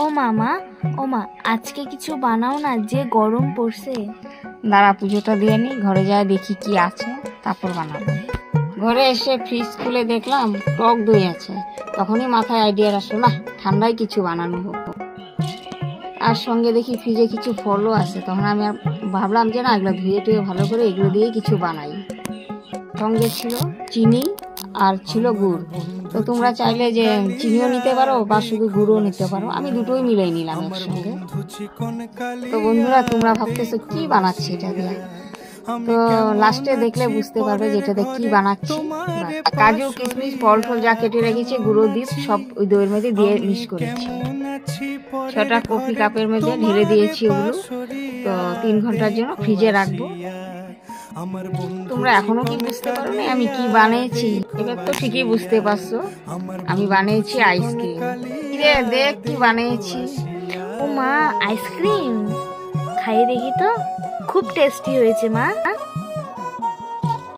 ও মামা, ও মা, আজকে কিছু বানাও না, যে গরম পড়ছে। দাঁড়া, পুজোটা দিয়ে নি, ঘরে যায় দেখি কি আছে, তারপর বানাবো। ঘরে এসে ফ্রিজ খুলে দেখলাম টক দই আছে। তখনই মাথায় আইডিয়া আসলো, না ঠান্ডায় কিছু বানানো হোক। আর সঙ্গে দেখি ফ্রিজে কিছু ফলও আছে। তখন আমি ভাবলাম যে না, এগুলো ধুয়ে টুয়ে ভালো করে এগুলো দিয়ে কিছু বানাই। সঙ্গে ছিল চিনি আর ছিল গুড়। তো তোমরা চাইলে যে চিনিও নিতে পারো বা শুধু গুড়ও নিতে পারো, আমি দুটোই মিলাই নিলাম একসঙ্গে। তো বন্ধুরা, তোমরা ভাবতেছো কি বানাচ্ছি এটা দিয়ে, তো লাস্টে দেখলে বুঝতে পারবে যে এটাতে কি বানাচ্ছি। কাজু কিশমিশ ফল ফল যা কেটে রেখেছি, গুঁড়ো দিয়ে সব ওই দইয়ের মধ্যে দিয়ে মিক্স করেছি। 6টা কফি কাপের মধ্যে ঢেলে দিয়েছি ওগুলো। তো 3 ঘন্টার জন্য ফ্রিজে রাখবো। তোমরা এখনো কি বুঝতে পারো না আমি কি বানিয়েছি? এবার তো ঠিকই বুঝতে পারছো, আমি বানিয়েছি আইসক্রিম। দেখ কি বানিয়েছি। ও মা, আইসক্রিম খাইয়ে দেখি তো, খুব টেস্টি হয়েছে মা।